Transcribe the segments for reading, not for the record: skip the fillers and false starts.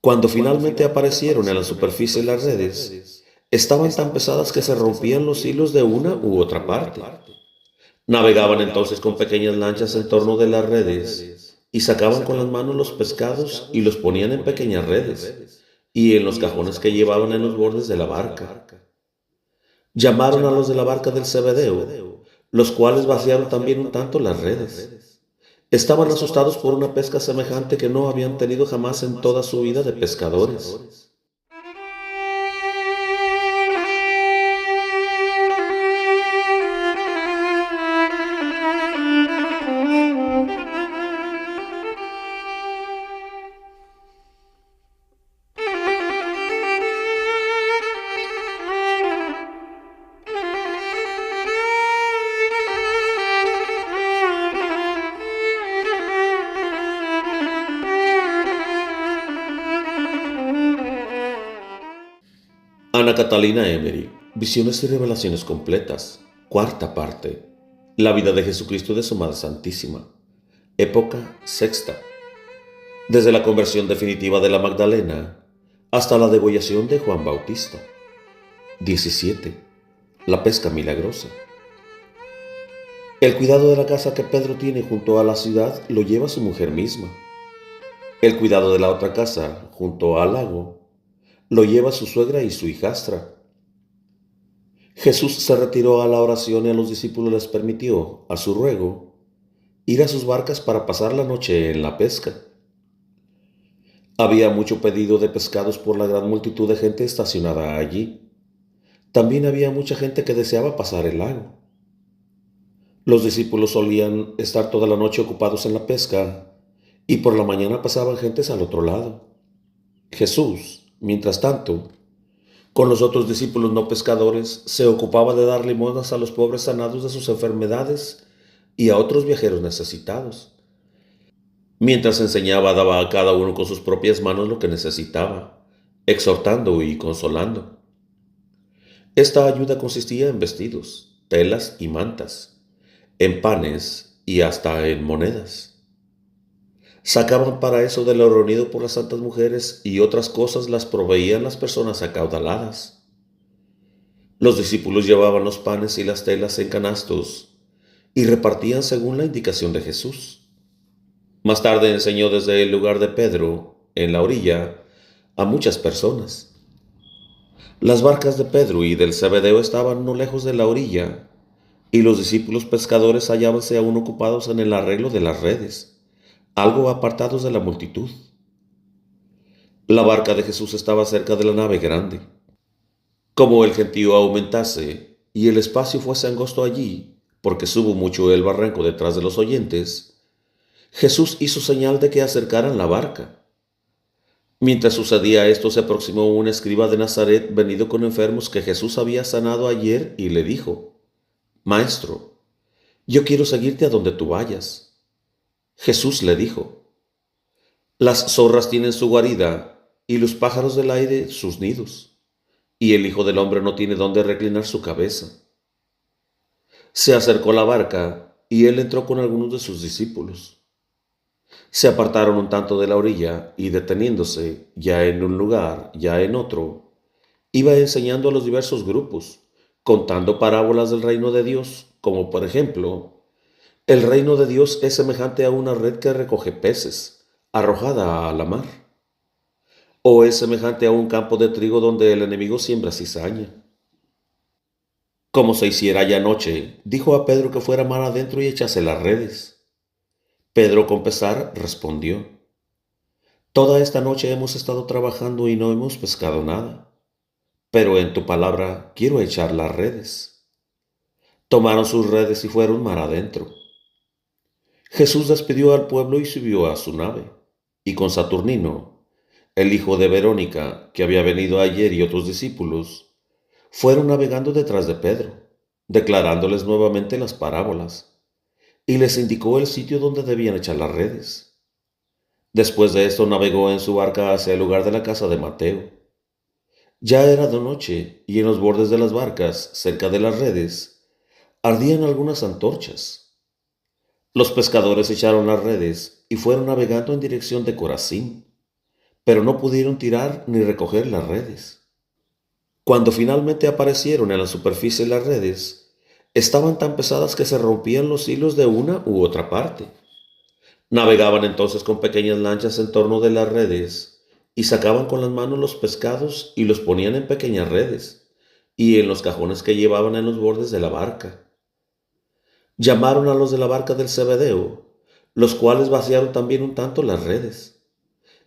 Cuando finalmente aparecieron en la superficie las redes, estaban tan pesadas que se rompían los hilos de una u otra parte. Navegaban entonces con pequeñas lanchas en torno de las redes y sacaban con las manos los pescados y los ponían en pequeñas redes y en los cajones que llevaban en los bordes de la barca. Llamaron a los de la barca del Zebedeo, los cuales vaciaron también un tanto las redes. Estaban asustados por una pesca semejante que no habían tenido jamás en toda su vida de pescadores. Ana Catalina Emery, Visiones y Revelaciones Completas, cuarta parte. La vida de Jesucristo y de su Madre Santísima. Época sexta. Desde la conversión definitiva de la Magdalena hasta la degollación de Juan Bautista. 17. La pesca milagrosa. El cuidado de la casa que Pedro tiene junto a la ciudad lo lleva su mujer misma. El cuidado de la otra casa, junto al lago, lo lleva su suegra y su hijastra. Jesús se retiró a la oración y a los discípulos les permitió, a su ruego, ir a sus barcas para pasar la noche en la pesca. Había mucho pedido de pescados por la gran multitud de gente estacionada allí. También había mucha gente que deseaba pasar el lago. Los discípulos solían estar toda la noche ocupados en la pesca y por la mañana pasaban gentes al otro lado. Jesús, mientras tanto, con los otros discípulos no pescadores, se ocupaba de dar limosnas a los pobres sanados de sus enfermedades y a otros viajeros necesitados. Mientras enseñaba, daba a cada uno con sus propias manos lo que necesitaba, exhortando y consolando. Esta ayuda consistía en vestidos, telas y mantas, en panes y hasta en monedas. Sacaban para eso de lo reunido por las santas mujeres y otras cosas las proveían las personas acaudaladas. Los discípulos llevaban los panes y las telas en canastos y repartían según la indicación de Jesús. Más tarde enseñó desde el lugar de Pedro, en la orilla, a muchas personas. Las barcas de Pedro y del Zebedeo estaban no lejos de la orilla, y los discípulos pescadores hallábanse aún ocupados en el arreglo de las redes, algo apartados de la multitud. La barca de Jesús estaba cerca de la nave grande. Como el gentío aumentase y el espacio fuese angosto allí, porque subo mucho el barranco detrás de los oyentes, Jesús hizo señal de que acercaran la barca. Mientras sucedía esto, se aproximó un escriba de Nazaret venido con enfermos que Jesús había sanado ayer y le dijo: Maestro, yo quiero seguirte a donde tú vayas. Jesús le dijo: Las zorras tienen su guarida y los pájaros del aire sus nidos, y el Hijo del Hombre no tiene dónde reclinar su cabeza. Se acercó a la barca y él entró con algunos de sus discípulos. Se apartaron un tanto de la orilla y deteniéndose, ya en un lugar, ya en otro, iba enseñando a los diversos grupos, contando parábolas del reino de Dios, como por ejemplo: el reino de Dios es semejante a una red que recoge peces, arrojada a la mar. O es semejante a un campo de trigo donde el enemigo siembra cizaña. Como se hiciera ya noche, dijo a Pedro que fuera mar adentro y echase las redes. Pedro con pesar respondió: Toda esta noche hemos estado trabajando y no hemos pescado nada, pero en tu palabra quiero echar las redes. Tomaron sus redes y fueron mar adentro. Jesús despidió al pueblo y subió a su nave, y con Saturnino, el hijo de Verónica, que había venido ayer, y otros discípulos, fueron navegando detrás de Pedro, declarándoles nuevamente las parábolas, y les indicó el sitio donde debían echar las redes. Después de esto navegó en su barca hacia el lugar de la casa de Mateo. Ya era de noche, y en los bordes de las barcas, cerca de las redes, ardían algunas antorchas. Los pescadores echaron las redes y fueron navegando en dirección de Corazín, pero no pudieron tirar ni recoger las redes. Cuando finalmente aparecieron en la superficie las redes, estaban tan pesadas que se rompían los hilos de una u otra parte. Navegaban entonces con pequeñas lanchas en torno de las redes y sacaban con las manos los pescados y los ponían en pequeñas redes y en los cajones que llevaban en los bordes de la barca. Llamaron a los de la barca del Zebedeo, los cuales vaciaron también un tanto las redes.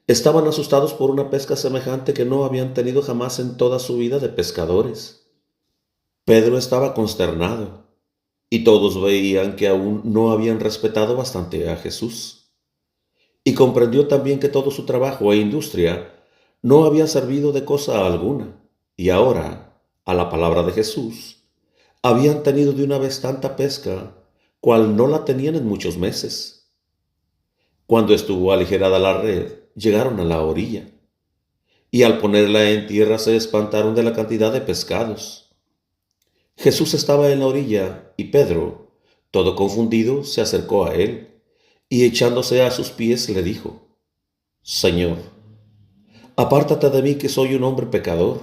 Estaban asustados por una pesca semejante que no habían tenido jamás en toda su vida de pescadores. Pedro estaba consternado, y todos veían que aún no habían respetado bastante a Jesús. Y comprendió también que todo su trabajo e industria no había servido de cosa alguna, y ahora, a la palabra de Jesús, habían tenido de una vez tanta pesca, cual no la tenían en muchos meses. Cuando estuvo aligerada la red, llegaron a la orilla, y al ponerla en tierra se espantaron de la cantidad de pescados. Jesús estaba en la orilla, y Pedro, todo confundido, se acercó a él, y echándose a sus pies le dijo: Señor, apártate de mí que soy un hombre pecador.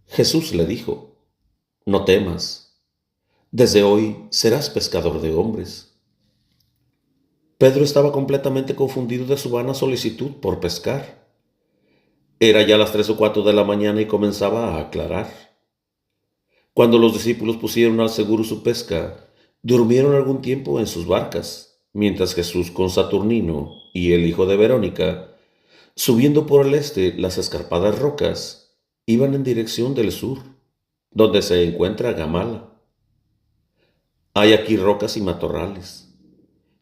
Jesús le dijo: No temas, desde hoy serás pescador de hombres. Pedro estaba completamente confundido de su vana solicitud por pescar. Era ya las 3 o 4 de la mañana y comenzaba a aclarar. Cuando los discípulos pusieron al seguro su pesca, durmieron algún tiempo en sus barcas, mientras Jesús con Saturnino y el hijo de Verónica, subiendo por el este las escarpadas rocas, iban en dirección del sur, donde se encuentra Gamala. Hay aquí rocas y matorrales.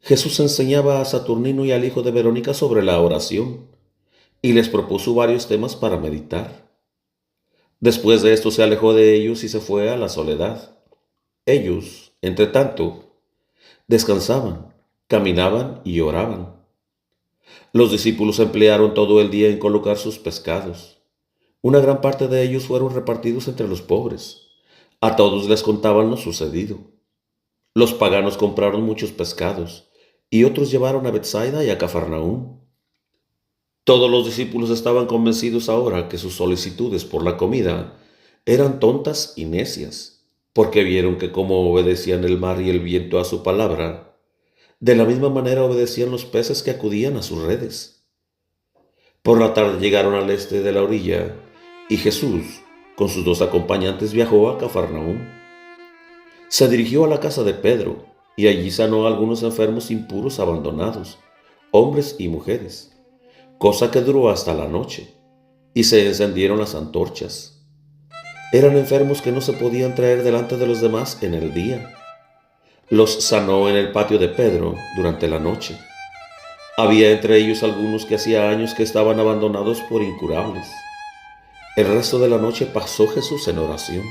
Jesús enseñaba a Saturnino y al hijo de Verónica sobre la oración, y les propuso varios temas para meditar. Después de esto se alejó de ellos y se fue a la soledad. Ellos, entre tanto, descansaban, caminaban y oraban. Los discípulos emplearon todo el día en colocar sus pescados. Una gran parte de ellos fueron repartidos entre los pobres. A todos les contaban lo sucedido. Los paganos compraron muchos pescados, y otros llevaron a Betsaida y a Cafarnaúm. Todos los discípulos estaban convencidos ahora que sus solicitudes por la comida eran tontas y necias, porque vieron que como obedecían el mar y el viento a su palabra, de la misma manera obedecían los peces que acudían a sus redes. Por la tarde llegaron al este de la orilla, y Jesús, con sus 2 acompañantes, viajó a Cafarnaúm. Se dirigió a la casa de Pedro, y allí sanó a algunos enfermos impuros abandonados, hombres y mujeres, cosa que duró hasta la noche, y se encendieron las antorchas. Eran enfermos que no se podían traer delante de los demás en el día. Los sanó en el patio de Pedro durante la noche. Había entre ellos algunos que hacía años que estaban abandonados por incurables. El resto de la noche pasó Jesús en oración.